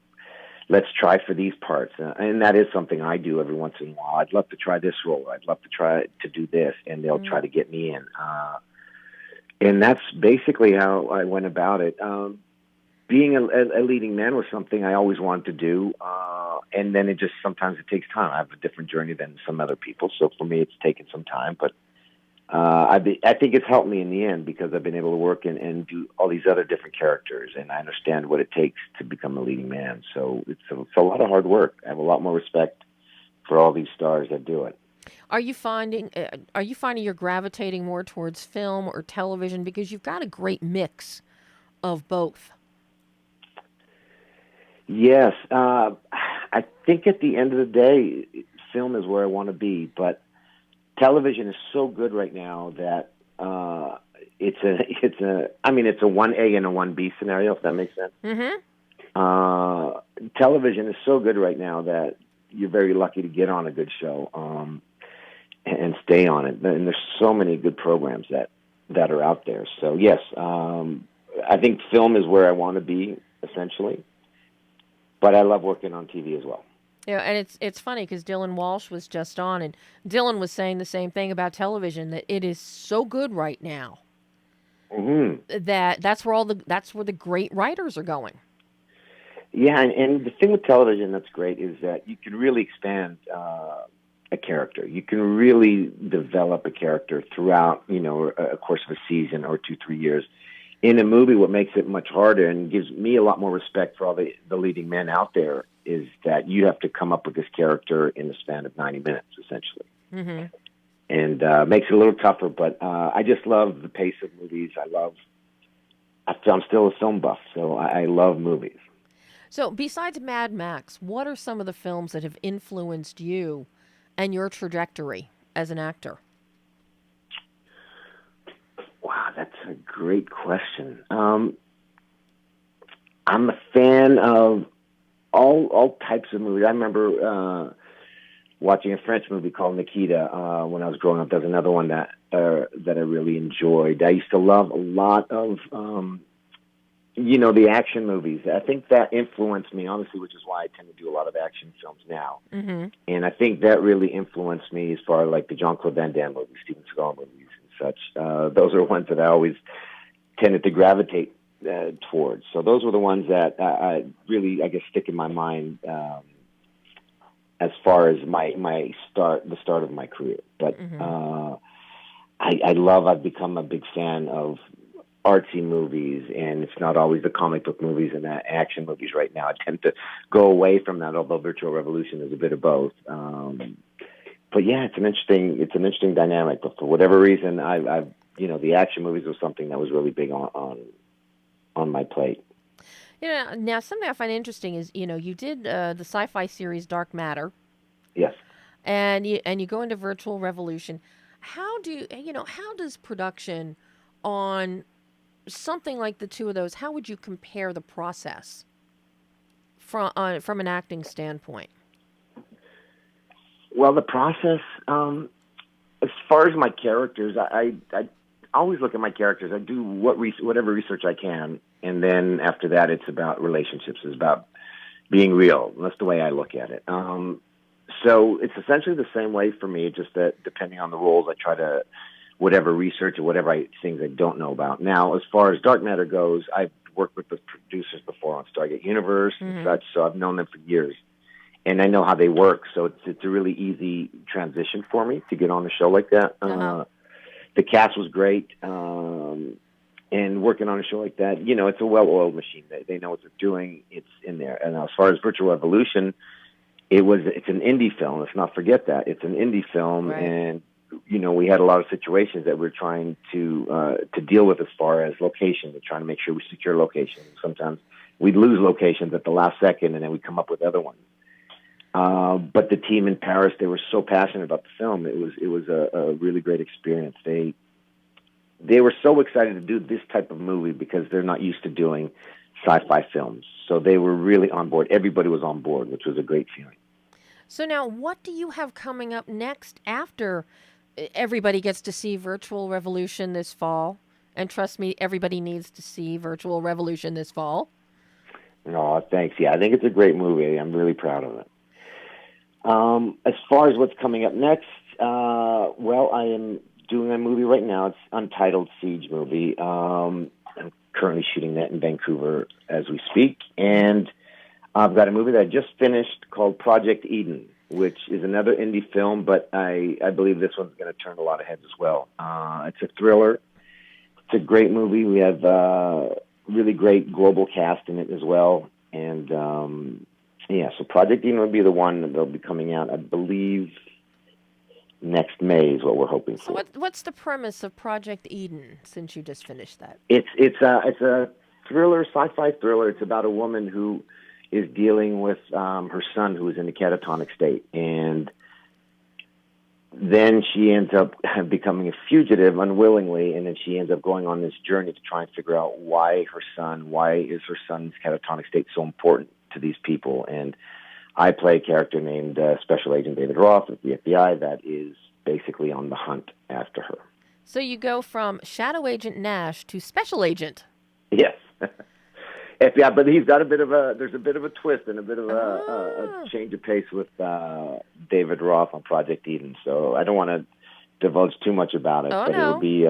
let's try for these parts. And that is something I do every once in a while. I'd love to try this role. I'd love to try to do this, and they'll try to get me in. And that's basically how I went about it. Being a leading man was something I always wanted to do, and then sometimes it takes time. I have a different journey than some other people, so for me it's taken some time, but I think it's helped me in the end because I've been able to work and do all these other different characters, and I understand what it takes to become a leading man. So it's a lot of hard work. I have a lot more respect for all these stars that do it. Are you finding you're gravitating more towards film or television because you've got a great mix of both? Yes, I think at the end of the day, film is where I want to be, but television is so good right now that it's a 1A and a 1B scenario, if that makes sense. Mm-hmm. Television is so good right now that you're very lucky to get on a good show and stay on it. And there's so many good programs that are out there. So yes, I think film is where I want to be essentially. But I love working on TV as well. Yeah, and it's funny because DYLAN Walsh was just on, and DYLAN was saying the same thing about television, that it is so good right now. Mm-hmm. That's where the great writers are going. Yeah, and the thing with television that's great is that you can really expand a character. You can really develop a character throughout, a course of a season or 2-3 years. In a movie, what makes it much harder and gives me a lot more respect for all the leading men out there is that you have to come up with this character in the span of 90 minutes, essentially. Mm-hmm. And makes it a little tougher, but I just love the pace of movies. I'm still a film buff, so I love movies. So besides Mad Max, what are some of the films that have influenced you and your trajectory as an actor? Wow, that's a great question. I'm a fan of all types of movies. I remember watching a French movie called Nikita when I was growing up. There's another one that I really enjoyed. I used to love a lot of the action movies. I think that influenced me, honestly, which is why I tend to do a lot of action films now. Mm-hmm. And I think that really influenced me as far as like the Jean-Claude Van Damme movies, Steven Seagal movies and such. Those are ones that I always tended to gravitate towards. So those were the ones that I really, I guess, stick in my mind as far as the start of my career. But I've become a big fan of artsy movies, and it's not always the comic book movies and the action movies right now. I tend to go away from that, although Virtual Revolution is a bit of both. But yeah, it's an interesting dynamic. But for whatever reason, I've the action movies was something that was really big on my plate. Now something I find interesting is, you did the sci-fi series Dark Matter. Yes. And you go into Virtual Revolution. How does production on something like the two of those, how would you compare the process from an acting standpoint? Well, the process, as far as my characters, I always look at my characters. I do whatever research I can, and then after that, it's about relationships. It's about being real. That's the way I look at it. So it's essentially the same way for me, just that depending on the roles, I try to whatever research or whatever things I don't know about. Now, as far as Dark Matter goes, I've worked with the producers before on Stargate Universe and such, so I've known them for years. And I know how they work, so it's a really easy transition for me to get on a show like that. The cast was great, and working on a show like that, it's a well-oiled machine. They know what they're doing. It's in there. And as far as Virtual Revolution, it's an indie film. Let's not forget that. It's an indie film, right. And we had a lot of situations that we're trying to deal with as far as location. We're trying to make sure we secure locations. Sometimes we'd lose locations at the last second, and then we'd come up with other ones. But the team in Paris, they were so passionate about the film. It was a really great experience. They were so excited to do this type of movie because they're not used to doing sci-fi films. So they were really on board. Everybody was on board, which was a great feeling. So now, what do you have coming up next after everybody gets to see Virtual Revolution this fall? And trust me, everybody needs to see Virtual Revolution this fall. No, thanks. Yeah, I think it's a great movie. I'm really proud of it. As far as what's coming up next, I am doing a movie right now. It's Untitled Siege movie. I'm currently shooting that in Vancouver as we speak. And I've got a movie that I just finished called Project Eden, which is another indie film, but I believe this one's going to turn a lot of heads as well. It's a thriller. It's a great movie. We have really great global cast in it as well. And, so Project Eden will be the one that will be coming out, I believe, next May is what we're hoping for. So what's the premise of Project Eden, since you just finished that? It's a thriller, sci-fi thriller. It's about a woman who is dealing with her son who is in a catatonic state. And then she ends up becoming a fugitive unwillingly, and then she ends up going on this journey to try and figure out why is her son's catatonic state so important to these people. And I play a character named Special Agent David Roth of the FBI that is basically on the hunt after her. So you go from Shadow Agent Nash to Special Agent. Yes. FBI, but he's got there's a bit of a twist and a bit of a change of pace with David Roth on Project Eden. So I don't want to divulge too much about it, it'll be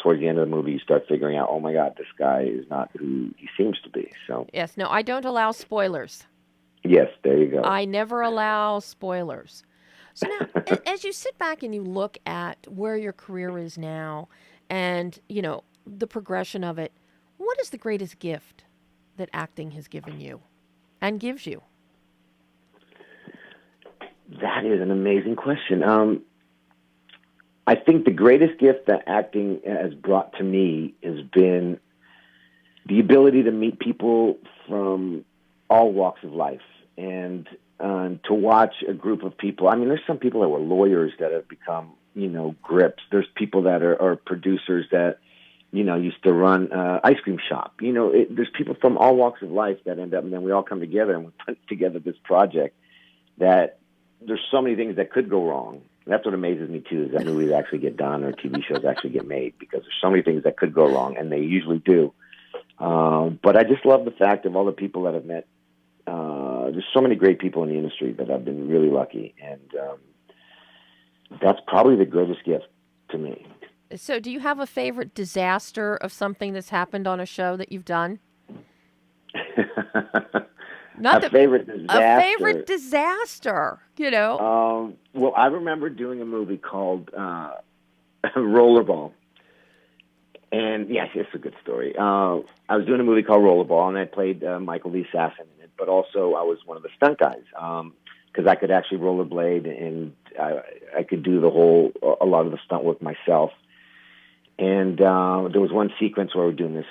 towards the end of the movie you start figuring out, oh my God, this guy is not who he seems to be. So yes, no, I don't allow spoilers. Yes, there you go. I never allow spoilers. So now, as you sit back and you look at where your career is now and, the progression of it, what is the greatest gift that acting has given you and gives you? That is an amazing question. I think the greatest gift that acting has brought to me has been the ability to meet people from all walks of life and to watch a group of people. I mean, there's some people that were lawyers that have become, grips. There's people that are producers that used to run ice cream shop. There's people from all walks of life that end up, and then we all come together and we put together this project that there's so many things that could go wrong. That's what amazes me, too, is that movies actually get done or TV shows actually get made, because there's so many things that could go wrong, and they usually do. But I just love the fact of all the people that I've met. There's so many great people in the industry that I've been really lucky, and that's probably the greatest gift to me. So do you have a favorite disaster of something that's happened on a show that you've done? Favorite disaster. A favorite disaster, Well, I remember doing a movie called Rollerball. And, yes, it's a good story. I was doing a movie called Rollerball, and I played Michael the Assassin in it. But also I was one of the stunt guys because I could actually rollerblade, and I could do a lot of the stunt work myself. And there was one sequence where we were doing this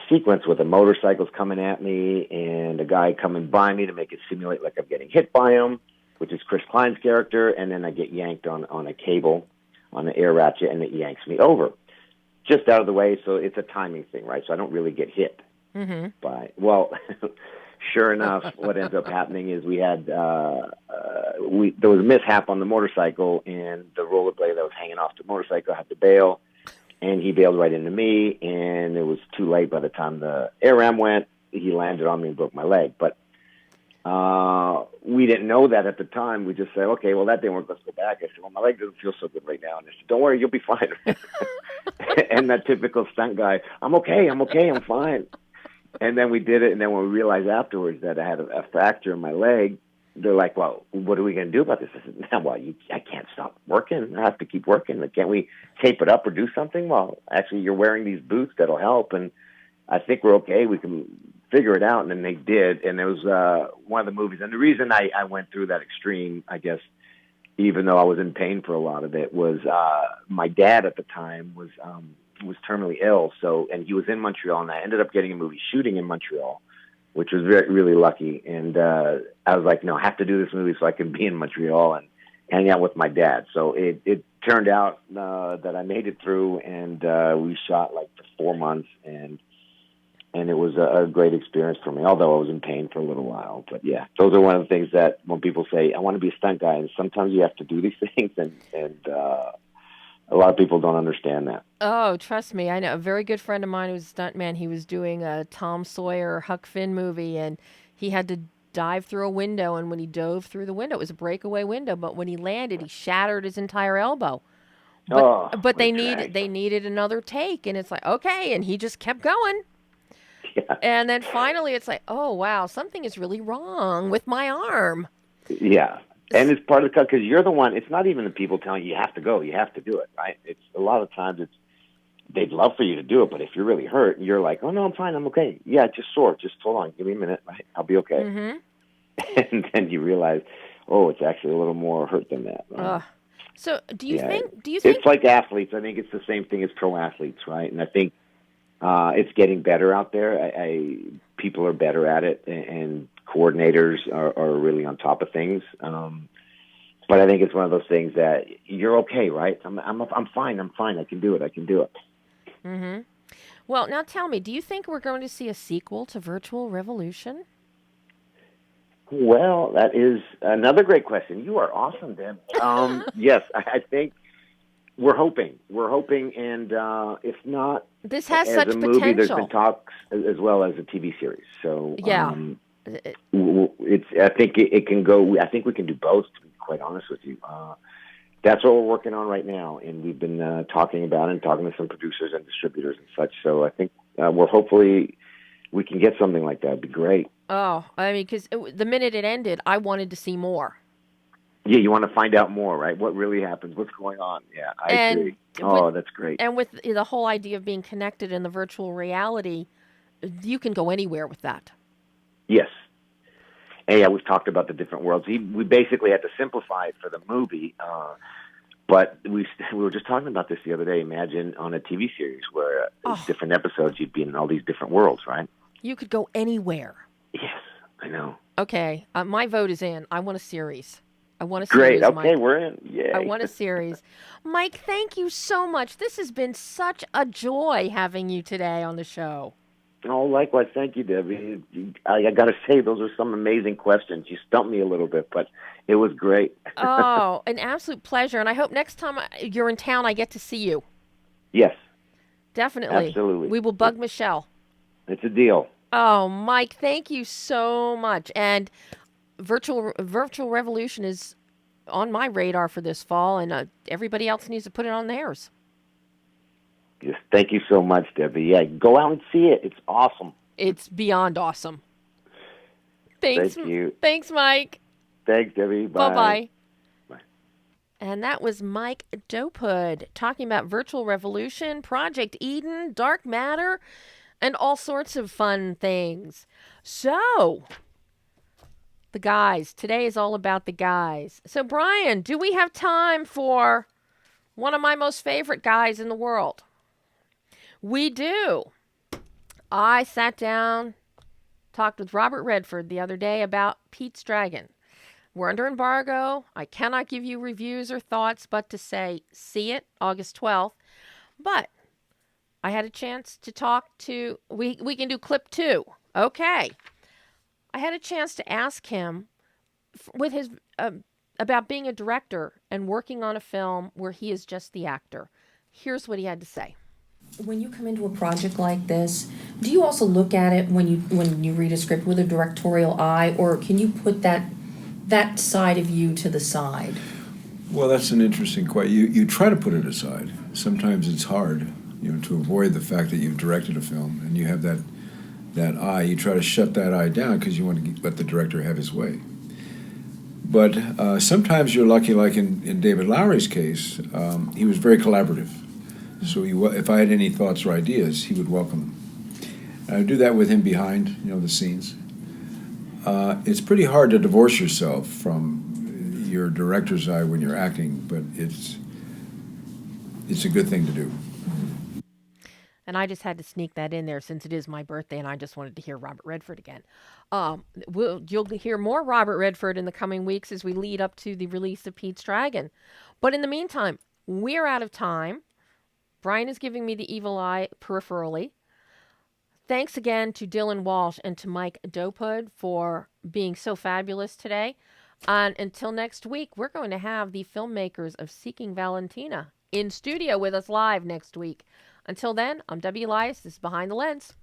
sequence with the motorcycles coming at me and a guy coming by me to make it simulate like I'm getting hit by him, which is Chris Klein's character, and then I get yanked on a cable, on the air ratchet, and it yanks me over. Just out of the way, so it's a timing thing, right? So I don't really get hit sure enough, what ends up happening is we had there was a mishap on the motorcycle, and the rollerblade that was hanging off the motorcycle had to bail, and he bailed right into me, and it was too late by the time the air ram went. He landed on me and broke my leg, but we didn't know that at the time. We just said, okay, well, that didn't work. Let's go back. I said, well, my leg doesn't feel so good right now. And they said, don't worry, you'll be fine. And that typical stunt guy, I'm okay, I'm fine. And then we did it, and then when we realized afterwards that I had a fracture in my leg, they're like, well, what are we going to do about this? I said, well, I can't stop working. I have to keep working. Like, can't we tape it up or do something? Well, actually, you're wearing these boots that'll help, and I think we're okay. We can figure it out. And then they did, and it was one of the movies. And the reason I went through that extreme, I guess, even though I was in pain for a lot of it, was my dad at the time was terminally ill. And he was in Montreal, and I ended up getting a movie shooting in Montreal, which was really lucky. And I was like, no, I have to do this movie so I can be in Montreal and hang out with my dad. So it turned out that I made it through, and we shot like for 4 months, and it was a great experience for me, although I was in pain for a little while. But yeah, those are one of the things that when people say, I want to be a stunt guy, and sometimes you have to do these things, and a lot of people don't understand that. Oh, trust me. I know a very good friend of mine who was a stuntman. He was doing a Tom Sawyer, Huck Finn movie, and he had to dive through a window. And when he dove through the window, it was a breakaway window. But when he landed, he shattered his entire elbow. But they needed another take, and it's like, okay, and he just kept going. Yeah. And then finally, it's like, oh wow, something is really wrong with my arm. Yeah. And it's part of the cut because you're the one. It's not even the people telling you have to go. You have to do it, right? It's a lot of times they'd love for you to do it, but if you're really hurt, you're like, oh no, I'm fine, I'm okay. Yeah, just sore. Just hold on, give me a minute, right? I'll be okay. Mm-hmm. And then you realize, oh, it's actually a little more hurt than that. Right? So do you think? It's like athletes? I think it's the same thing as pro athletes, right? And I think it's getting better out there. People are better at it, and coordinators are really on top of things. But I think it's one of those things that you're okay, right? I'm fine. I can do it. Mm-hmm. Well, now tell me, do you think we're going to see a sequel to Virtual Revolution? Well, that is another great question. You are awesome, Dan. Yes, I think we're hoping, and if not, this has as such a movie, potential. there's been talks as well as a TV series. So yeah, I think it can go. I think we can do both. To be quite honest with you, that's what we're working on right now, and we've been talking about it and talking to some producers and distributors and such. So I think we're hopefully we can get something like that. It'd be great. Oh, I mean, because the minute it ended, I wanted to see more. Yeah, you want to find out more, right? What really happens? What's going on? Yeah, I agree. Oh, that's great. And with the whole idea of being connected in the virtual reality, you can go anywhere with that. Yes. And yeah, we've talked about the different worlds. We basically had to simplify it for the movie, but we were just talking about this the other day. Imagine on a TV series where different episodes, you'd be in all these different worlds, right? You could go anywhere. Yes, I know. Okay, my vote is in. I want a series. I want a Great. series, Okay, Mike. we're in. Yay. I want a series. Mike, thank you so much. This has been such a joy having you today on the show. Oh, likewise. Thank you, Debbie. I got to say, those are some amazing questions. You stumped me a little bit, but it was great. Oh, an absolute pleasure. And I hope next time you're in town, I get to see you. Yes. Definitely. Absolutely. We will bug Michelle. It's a deal. Oh, Mike, thank you so much. And Virtual Revolution is on my radar for this fall, and everybody else needs to put it on theirs. Yes, thank you so much, Debbie. Yeah, go out and see it. It's awesome. It's beyond awesome. Thanks. Thank you. Thanks, Mike. Thanks, Debbie. Bye. Bye-bye. Bye. And that was Mike Dopud talking about Virtual Revolution, Project Eden, Dark Matter, and all sorts of fun things. So, the guys. Today is all about the guys. So, Brian, do we have time for one of my most favorite guys in the world? We do. I sat down, talked with Robert Redford the other day about Pete's Dragon. We're under embargo. I cannot give you reviews or thoughts, but to say, see it, August 12th. But I had a chance to talk to, we can do clip 2. Okay. I had a chance to ask him with his about being a director and working on a film where he is just the actor. Here's what he had to say. When you come into a project like this, do you also look at it when you read a script with a directorial eye, or can you put that side of you to the side? Well, that's an interesting question. You try to put it aside. Sometimes it's hard, to avoid the fact that you've directed a film and you have that eye. You try to shut that eye down because you want to let the director have his way. But sometimes you're lucky, like in David Lowery's case, he was very collaborative. So if I had any thoughts or ideas, he would welcome them. And I would do that with him behind, the scenes. It's pretty hard to divorce yourself from your director's eye when you're acting, but it's a good thing to do. And I just had to sneak that in there since it is my birthday, and I just wanted to hear Robert Redford again. You'll hear more Robert Redford in the coming weeks as we lead up to the release of Pete's Dragon. But in the meantime, we're out of time. Brian is giving me the evil eye peripherally. Thanks again to DYLAN Walsh and to Mike Dopud for being so fabulous today. And until next week, we're going to have the filmmakers of Seeking Valentina in studio with us live next week. Until then, I'm Elias. This is Behind the Lens.